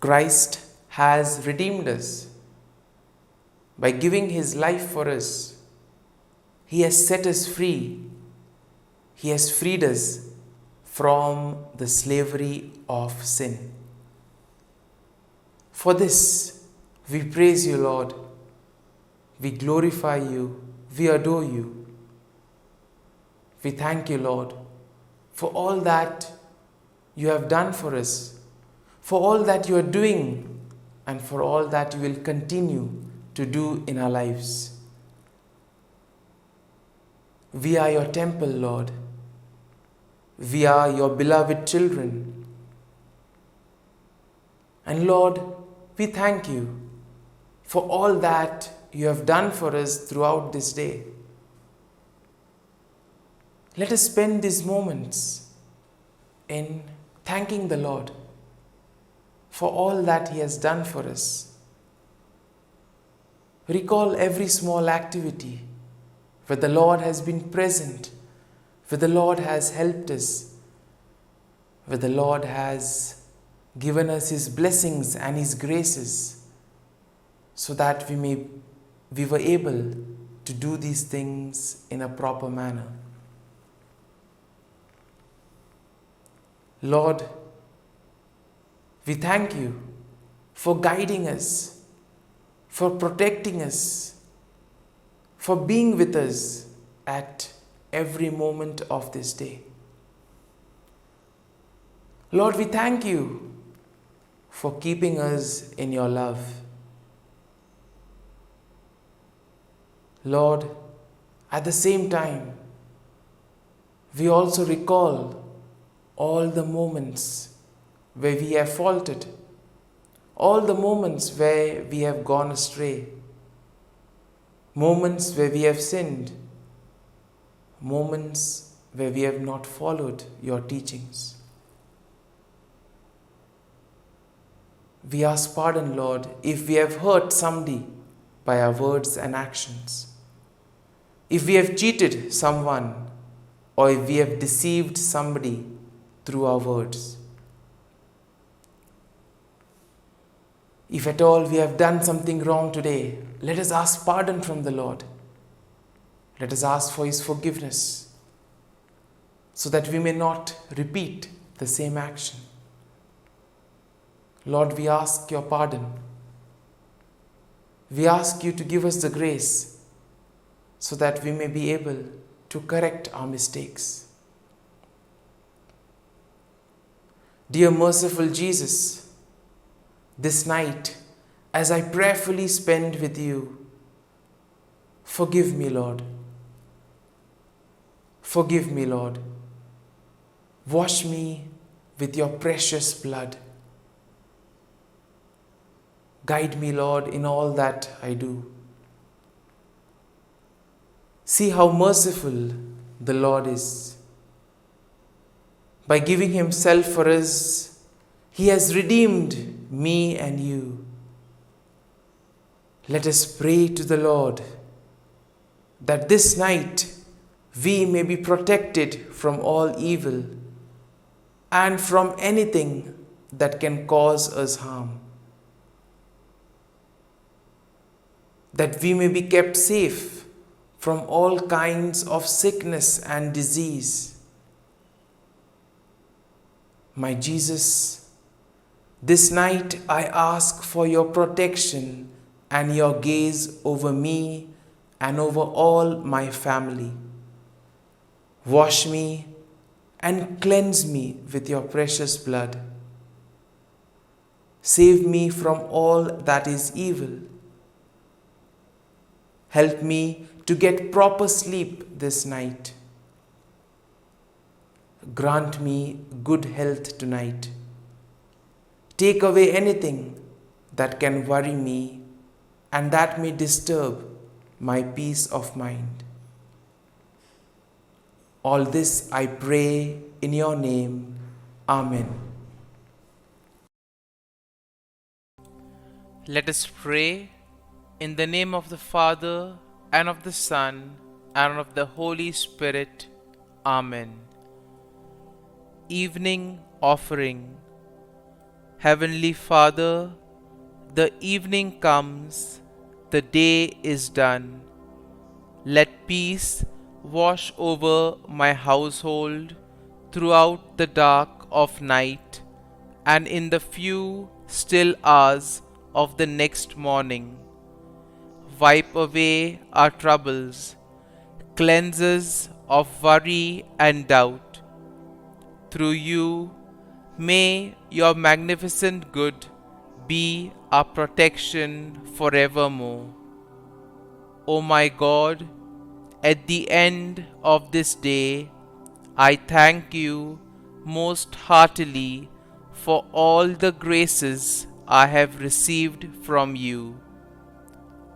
Christ has redeemed us by giving his life for us. He has set us free. He has freed us from the slavery of sin. For this, we praise you, Lord. We glorify you. We adore you. We thank you, Lord, for all that you have done for us, for all that you are doing, and for all that you will continue to do in our lives. We are your temple, Lord. We are your beloved children. And Lord, we thank you for all that you have done for us throughout this day. Let us spend these moments in thanking the Lord for all that he has done for us. Recall every small activity where the Lord has been present, where the Lord has helped us, where the Lord has given us his blessings and his graces, so that we were able to do these things in a proper manner. Lord, we thank you for guiding us, for protecting us, for being with us at every moment of this day. Lord, we thank you for keeping us in your love. Lord, at the same time, we also recall all the moments where we have faltered, all the moments where we have gone astray, moments where we have sinned, moments where we have not followed your teachings. We ask pardon, Lord, if we have hurt somebody by our words and actions, if we have cheated someone, or if we have deceived somebody through our words. If at all we have done something wrong today, let us ask pardon from the Lord. Let us ask for his forgiveness, so that we may not repeat the same action. Lord, we ask your pardon. We ask you to give us the grace so that we may be able to correct our mistakes. Dear merciful Jesus, this night, as I prayerfully spend with you, forgive me, Lord. Forgive me, Lord. Wash me with your precious blood. Guide me, Lord, in all that I do. See how merciful the Lord is. By giving himself for us, he has redeemed me and you. Let us pray to the Lord that this night we may be protected from all evil and from anything that can cause us harm. That we may be kept safe from all kinds of sickness and disease. My Jesus, this night I ask for your protection and your gaze over me and over all my family. Wash me and cleanse me with your precious blood. Save me from all that is evil. Help me to get proper sleep this night. Grant me good health tonight. Take away anything that can worry me and that may disturb my peace of mind. All this I pray in your name. Amen. Let us pray in the name of the Father, and of the Son, and of the Holy Spirit. Amen. Evening Offering. Heavenly Father, the evening comes, the day is done. Let peace wash over my household throughout the dark of night and in the few still hours of the next morning. Wipe away our troubles, cleanse us of worry and doubt. Through you, may your magnificent good be our protection forevermore. O my God, at the end of this day, I thank you most heartily for all the graces I have received from you.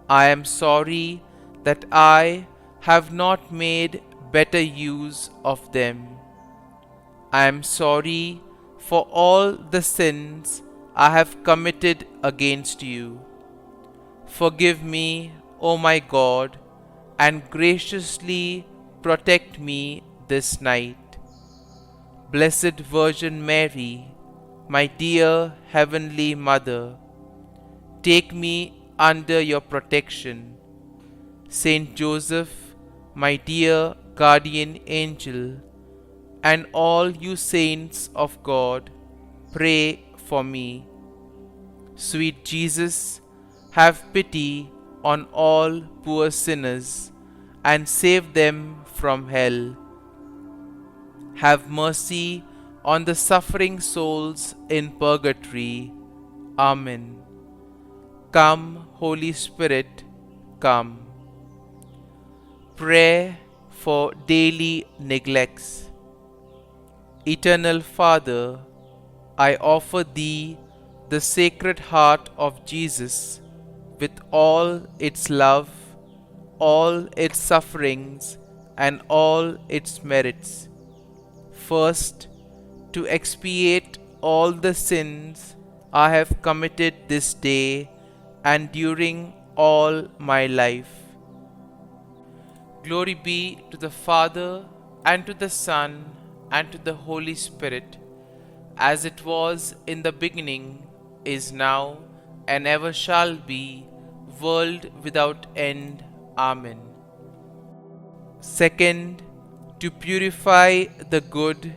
I am sorry that I have not made better use of them. I am sorry for all the sins I have committed against you. Forgive me, O my God, and graciously protect me this night. Blessed Virgin Mary, my dear Heavenly Mother, take me under your protection. Saint Joseph, my dear guardian angel, and all you saints of God, pray for me. Sweet Jesus, have pity on all poor sinners and save them from hell. Have mercy on the suffering souls in purgatory. Amen. Come, Holy Spirit, come. Prayer for daily neglects. Eternal Father, I offer Thee the Sacred Heart of Jesus with all its love, all its sufferings, and all its merits. First, to expiate all the sins I have committed this day and during all my life. Glory be to the Father, and to the Son, and to the Holy Spirit, as it was in the beginning, is now, and ever shall be, world without end. Amen. Second, to purify the good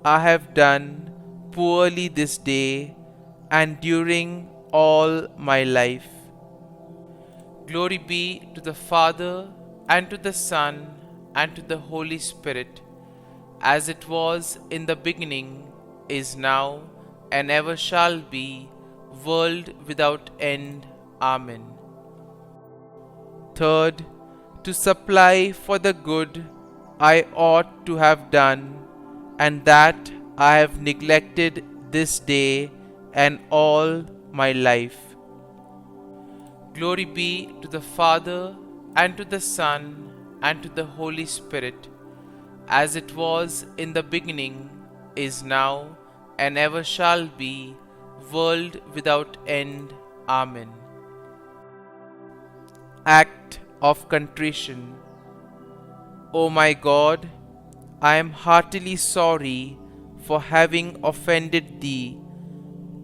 I have done poorly this day and during all my life. Glory be to the Father, and to the Son, and to the Holy Spirit, as it was in the beginning, is now, and ever shall be, world without end. Amen. Third, to supply for the good I ought to have done, and that I have neglected this day and all my life. Glory be to the Father, and to the Son, and to the Holy Spirit, as it was in the beginning, is now, and ever shall be, world without end. Amen. Act of Contrition. O my God, I am heartily sorry for having offended Thee,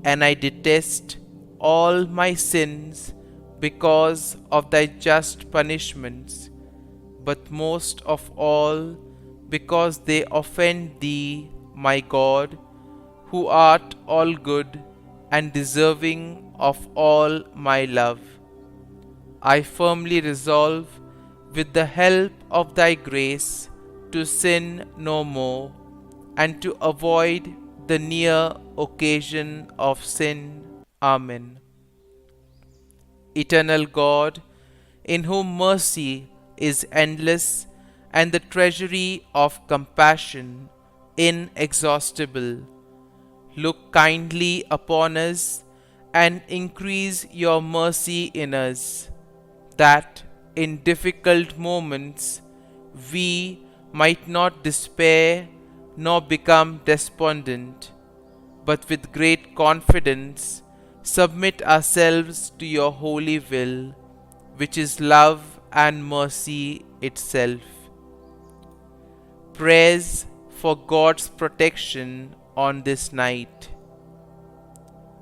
and I detest all my sins because of Thy just punishments, but most of all because they offend Thee, my God, who art all good and deserving of all my love. I firmly resolve, with the help of Thy grace, to sin no more, and to avoid the near occasion of sin. Amen. Eternal God, in whom mercy is endless and the treasury of compassion inexhaustible, look kindly upon us and increase your mercy in us, that in difficult moments we might not despair nor become despondent, but with great confidence submit ourselves to your holy will, which is love and mercy itself. Prayers for God's protection on this night.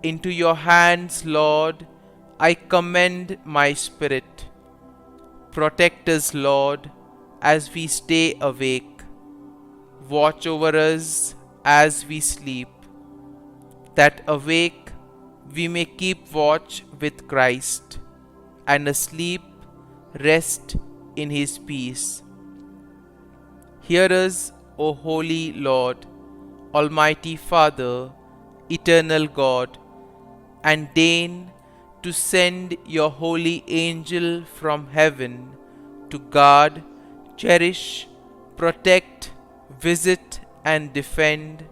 Into your hands, Lord, I commend my spirit. Protect us, Lord, as we stay awake. Watch over us as we sleep, that awake we may keep watch with Christ, and asleep rest in his peace. Hear us, O Holy Lord, Almighty Father, Eternal God, and deign to send your holy angel from heaven to guard, cherish, protect, visit, and defend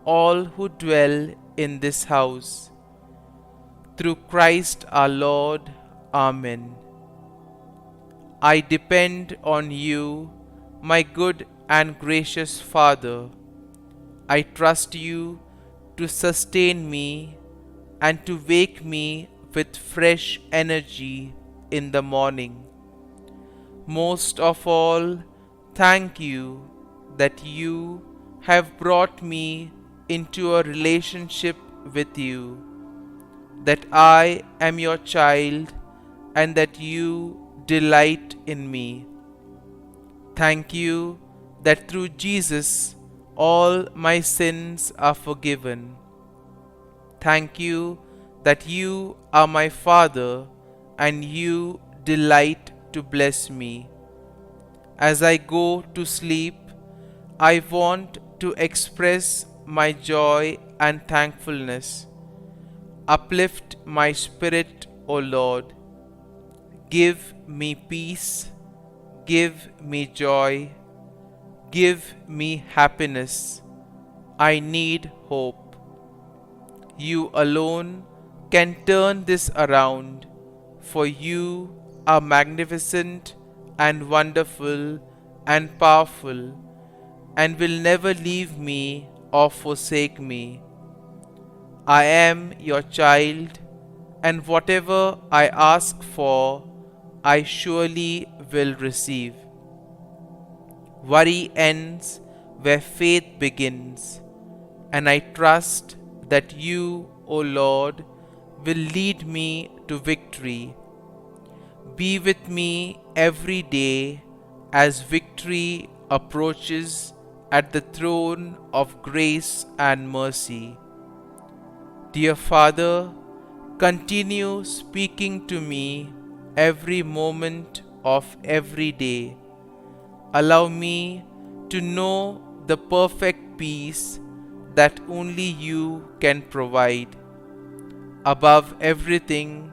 all who dwell in this house. Through Christ our Lord. Amen. I depend on you, my good and gracious Father. I trust you to sustain me and to wake me with fresh energy in the morning. Most of all, thank you that you have brought me into a relationship with you, that I am your child and that you delight in me. Thank you that through Jesus all my sins are forgiven. Thank you that you are my Father and you delight to bless me. As I go to sleep, I want to express my joy and thankfulness. Uplift my spirit, O Lord. Give me peace, give me joy, give me happiness. I need hope. You alone can turn this around, for you are magnificent and wonderful and powerful, and will never leave me or forsake me. I am your child, and whatever I ask for, I surely will receive. Worry ends where faith begins, and I trust that you, O Lord, will lead me to victory. Be with me every day as victory approaches at the throne of grace and mercy. Dear Father, continue speaking to me every moment of every day. Allow me to know the perfect peace that only you can provide. Above everything,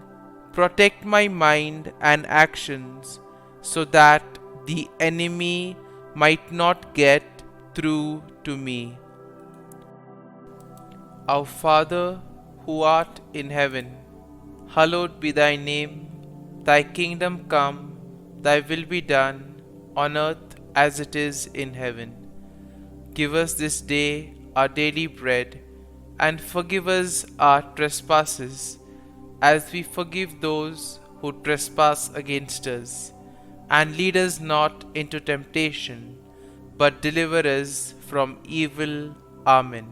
protect my mind and actions so that the enemy might not get through to me. Our Father, who art in heaven, hallowed be thy name. Thy kingdom come, thy will be done, on earth as it is in heaven. Give us this day our daily bread, and forgive us our trespasses, as we forgive those who trespass against us. And lead us not into temptation, but deliver us from evil. Amen.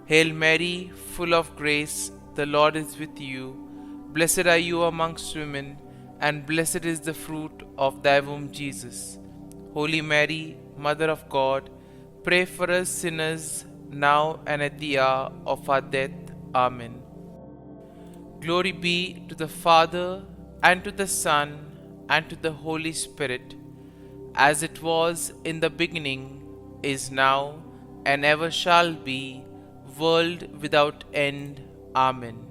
Hail Mary, full of grace, the Lord is with you. Blessed are you amongst women, and blessed is the fruit of thy womb, Jesus. Holy Mary, Mother of God, pray for us sinners, now and at the hour of our death. Amen. Glory be to the Father, and to the Son, and to the Holy Spirit, as it was in the beginning, is now, and ever shall be, world without end. Amen.